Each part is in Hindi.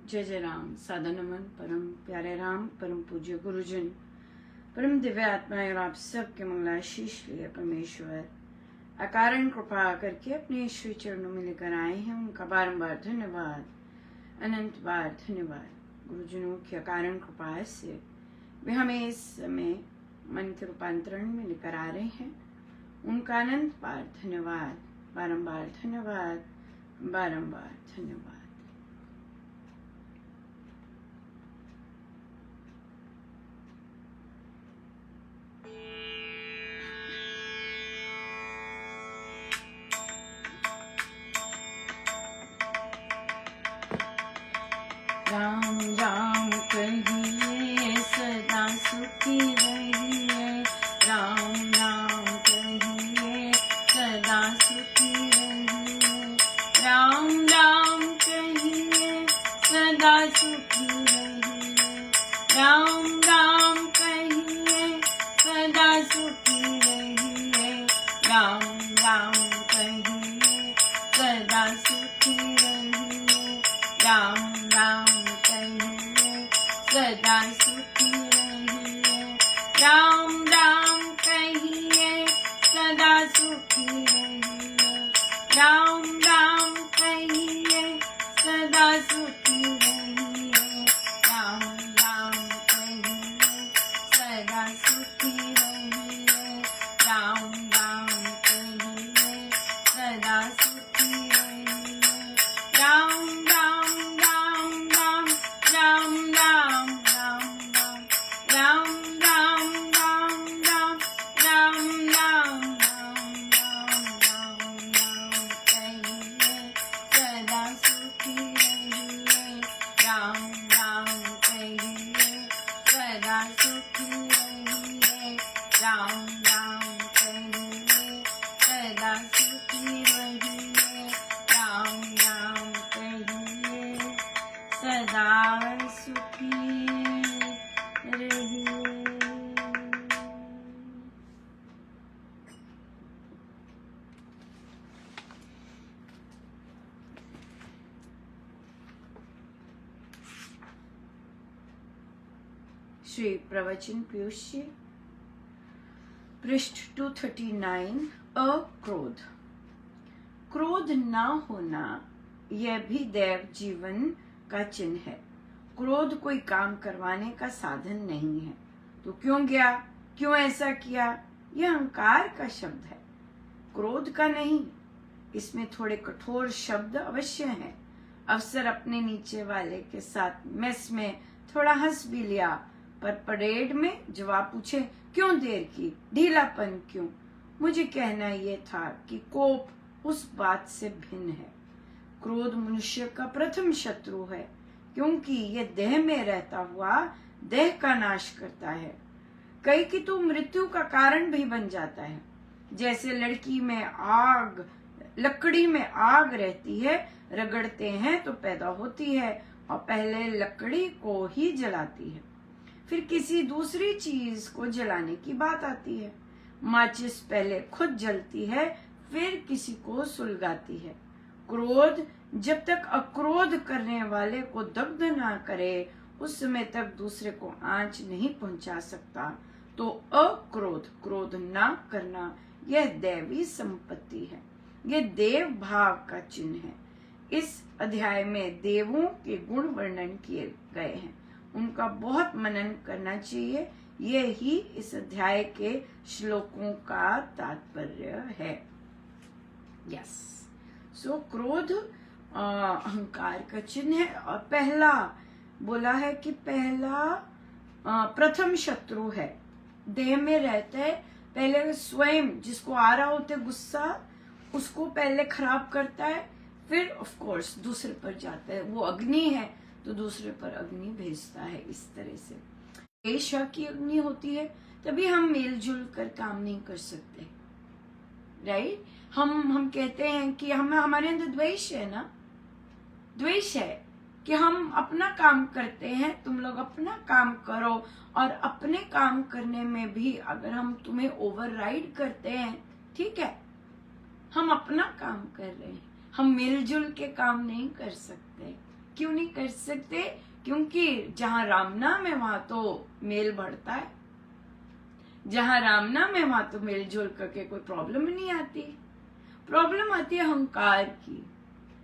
जय जय राम। सादा नमन परम प्यारे राम, परम पूज्य गुरुजन, परम दिव्य आत्माएं और आप सबके मंगलाशीष लिए परमेश्वर अकारण कृपा करके अपने श्री चरणों में लेकर आए हैं। उनका बारंबार धन्यवाद, अनंत बार धन्यवाद। गुरुजनों की अकारण कृपा से वे हमें इस समय मन के रूपांतरण में लेकर आ रहे हैं। उनका अनंत बार धन्यवाद, बारंबार धन्यवाद, बारंबार धन्यवाद। राम राम कहिए सदा सुखी रहिए, राम राम कहिए सदा सुखी रहिए, राम राम कहिए सदा सुखी रहिए, राम राम कहिए सदा सुखी रहिए, राम राम कहिए सदा सुखी रहिए, राम राम कहिए सदा सुखी रहिए, राम राम कहिए सदा सुखी रहिए, राम राम कहिए सदा सुखी रहिए, राम राम कहिए सदा सुखी रहिए, राम राम कहिए सदा सुखी रहिए, राम राम राम राम राम राम राम राम राम राम राम राम राम राम राम राम राम कहिए सदा सुखी रहिए, राम राम कहिए सदा सुखी रहिए, राम राम कहिए सदा सुखी रहिए, राम राम कहिए सदा सुखी रहिए। श्री प्रवचन पीयूष जी, पृष्ठ 239। अक्रोध। क्रोध न होना यह भी दैव जीवन का चिन्ह है। क्रोध कोई काम करवाने का साधन नहीं है। तो क्यों गया, क्यों ऐसा किया, यह अहंकार का शब्द है, क्रोध का नहीं। इसमें थोड़े कठोर शब्द अवश्य हैं। अफसर अपने नीचे वाले के साथ मेस में थोड़ा हंस भी लिया, पर परेड में जवाब पूछे क्यों देर की, ढीलापन क्यों। मुझे कहना यह था कि कोप उस बात से भिन्न है। क्रोध मनुष्य का प्रथम शत्रु है, क्योंकि यह देह में रहता हुआ देह का नाश करता है। कई कि तो मृत्यु का कारण भी बन जाता है। जैसे लकड़ी में आग रहती है, रगड़ते हैं तो पैदा होती है और पहले लकड़ी को ही जलाती है, फिर किसी दूसरी चीज को जलाने की बात आती है। माचिस पहले खुद जलती है, फिर किसी को सुलगाती है। क्रोध जब तक अक्रोध करने वाले को दग्ध ना करे, उस समय तक दूसरे को आंच नहीं पहुंचा सकता। तो अक्रोध, क्रोध ना करना, यह दैवी संपत्ति है, यह देव भाव का चिन्ह है। इस अध्याय में देवों के गुण वर्णन किए गए हैं, उनका बहुत मनन करना चाहिए। यह ही इस अध्याय के श्लोकों का तात्पर्य है। यस, सो क्रोध अहंकार का चिन्ह है। और पहला बोला है कि पहला प्रथम शत्रु है, देह में रहता है। पहले स्वयं जिसको आ रहा होता है गुस्सा, उसको पहले खराब करता है, फिर ऑफ कोर्स दूसरे पर जाता है। वो अग्नि है तो दूसरे पर अग्नि भेजता है। इस तरह से द्वेष की अग्नि होती है, तभी हम मिलजुल कर काम नहीं कर सकते। राइट, हम कहते हैं कि हमारे अंदर द्वेष है ना, द्वेष है कि हम अपना काम करते हैं, तुम लोग अपना काम करो, और अपने काम करने में भी अगर हम तुम्हें ओवरराइड करते हैं, ठीक है, हम अपना काम कर रहे हैं, हम मिलजुल के काम नहीं कर सकते। क्यों नहीं कर सकते? क्योंकि जहां राम नाम है वहां तो मेल बढ़ता है, जहां राम नाम है वहां तो मेल जोल करके कोई प्रॉब्लम नहीं आती। प्रॉब्लम आती है अहंकार की,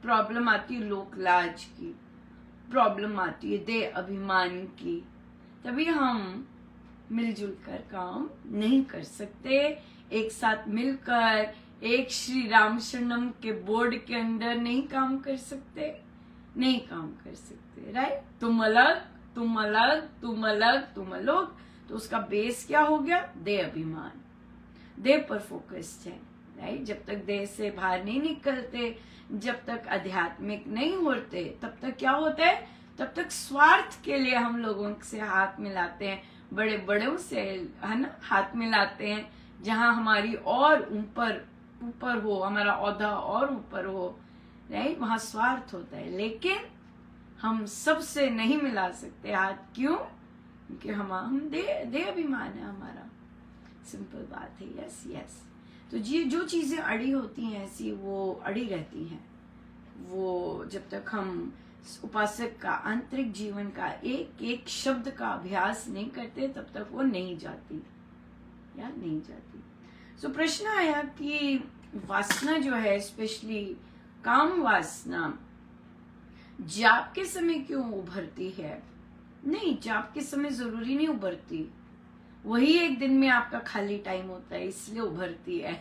प्रॉब्लम आती है लोक लाज की, प्रॉब्लम आती है देह अभिमान की। तभी हम मिलजुल कर काम नहीं कर सकते। एक साथ मिलकर एक श्री राम शरणम के बोर्ड के अंदर नहीं काम कर सकते, नहीं काम कर सकते, राइट? तुम अलग, तुम अलग, तुम अलग, तुम अलग, तो उसका बेस क्या हो गया? देह अभिमान, देह पर फोकस्ड है, राइट? जब तक देह से बाहर नहीं निकलते, जब तक आध्यात्मिक नहीं होते, तब तक क्या होता है? तब तक स्वार्थ के लिए हम लोगों से हाथ मिलाते हैं, बड़े बड़ों से, है ना, हाथ मिलाते हैं, जहां हमारी और ऊपर हो, हमारा औहदा और ऊपर हो, राइट? वहां स्वार्थ होता है। लेकिन हम सबसे नहीं मिला सकते हाथ, क्यों? क्योंकि हम देह अभिमान है हमारा, सिंपल बात है। Yes yes. तो ये जो चीजें अड़ी होती हैं ऐसी, वो अड़ी रहती हैं। वो जब तक हम उपासक का आंतरिक जीवन का एक एक शब्द का अभ्यास नहीं करते, तब तक वो नहीं जाती, या नहीं जाती। सो प्रश्न आया कि वासना जो है, स्पेशली काम वासना, जाप के समय क्यों उभरती है? नहीं, जाप के समय जरूरी नहीं उभरती, वही एक दिन में आपका खाली टाइम होता है, इसलिए उभरती है।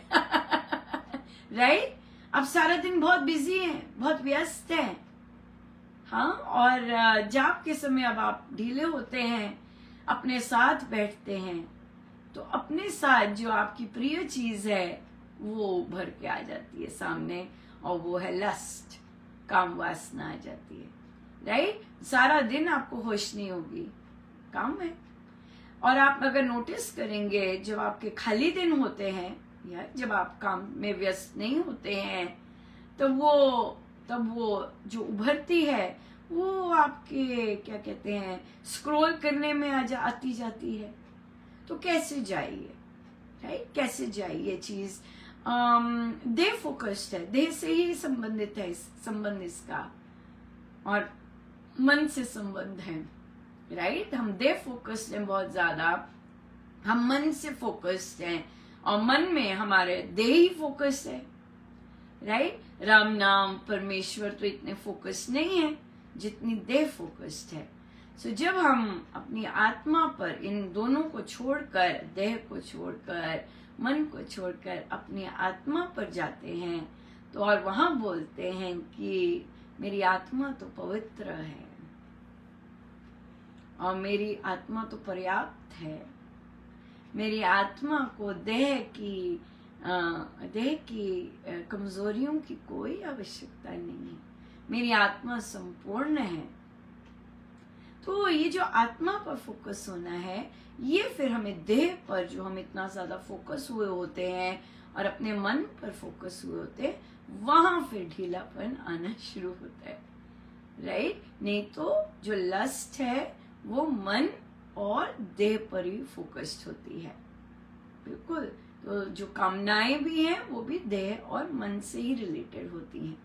राइट? आप सारा दिन बहुत बिजी हैं, बहुत व्यस्त हैं, हाँ, और जाप के समय अब आप ढीले होते हैं, अपने साथ बैठते हैं, तो अपने साथ जो आपकी प्रिय चीज है वो उभर के आ जाती है सामने, और वो है लस्ट, काम वासना आ जाती है, राइट? सारा दिन आपको होश नहीं होगी, काम है। और आप अगर नोटिस करेंगे, जब आपके खाली दिन होते हैं या जब आप काम में व्यस्त नहीं होते हैं, तब वो जो उभरती है वो आपके क्या कहते हैं, स्क्रॉल करने में आती जाती है। तो कैसे जाइए, राइट? कैसे जाइए चीज? देह फोकस्ड है, देह से ही संबंधित है, संबंध इसका, और मन से संबंध है, राइट? हम देह फोकस्ड हैं बहुत ज्यादा, हम मन से फोकस्ड हैं, और मन में हमारे देह ही फोकस है, राइट? राम नाम परमेश्वर तो इतने फोकस नहीं है जितनी देह फोकस्ड है। सो जब हम अपनी आत्मा पर, इन दोनों को छोड़कर, देह को छोड़कर, मन को छोड़कर अपनी आत्मा पर जाते हैं, तो और वहां बोलते हैं कि मेरी आत्मा तो पवित्र है और मेरी आत्मा तो पर्याप्त है, मेरी आत्मा को देह की कमजोरियों की कोई आवश्यकता नहीं है, मेरी आत्मा संपूर्ण है। तो ये जो आत्मा पर फोकस होना है, ये फिर हमें देह पर, जो हम इतना ज्यादा फोकस हुए होते हैं और अपने मन पर फोकस हुए होते हैं, वहां फिर ढीलापन आना शुरू होता है, राइट? नहीं तो जो लस्ट है वो मन और देह पर ही फोकस्ड होती है, बिल्कुल। तो जो कामनाएं भी हैं वो भी देह और मन से ही रिलेटेड होती हैं,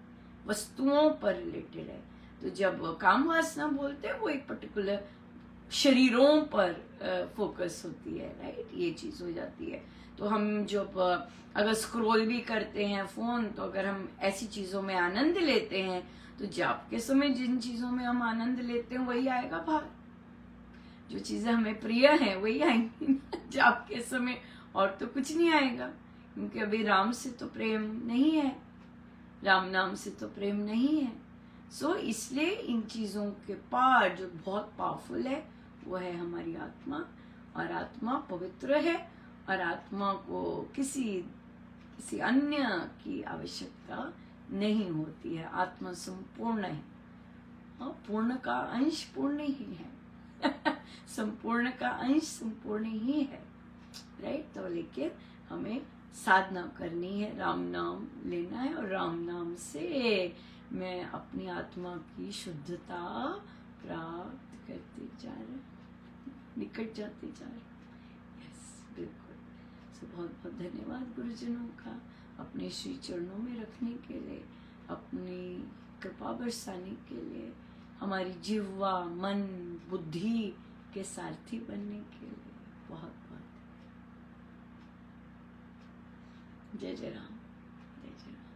वस्तुओं पर रिलेटेड है। तो जब काम वासना बोलते हैं वो एक पर्टिकुलर शरीरों पर फोकस होती है, राइट? ये चीज हो जाती है। तो हम जब अगर स्क्रॉल भी करते हैं फोन, तो अगर हम ऐसी चीजों में आनंद लेते हैं, तो जाप के समय जिन चीजों में हम आनंद लेते हैं वही आएगा बाहर, जो चीजें हमें प्रिय हैं वही आएंगी जाप के समय, और तो कुछ नहीं आएगा, क्योंकि अभी राम से तो प्रेम नहीं है, राम नाम से तो प्रेम नहीं है। सो इसलिए इन चीजों के पार जो बहुत पावरफुल है वो है हमारी आत्मा, और आत्मा पवित्र है, और आत्मा को किसी अन्य की आवश्यकता नहीं होती है। आत्मा संपूर्ण है, और पूर्ण का अंश पूर्ण ही है संपूर्ण का अंश संपूर्ण ही है, राइट? तो लेकिन हमें साधना करनी है, राम नाम लेना है, और राम नाम से मैं अपनी आत्मा की शुद्धता प्राप्त करते जा रहे, निकट जाते जा रहे। यस, बिल्कुल। सो बहुत बहुत धन्यवाद गुरुजनों का, अपने श्री चरणों में रखने के लिए, अपनी कृपा बरसाने के लिए, हमारी जिह्वा, मन, बुद्धि के सारथी बनने के लिए बहुत बहुत जय जय राम, जय जय राम।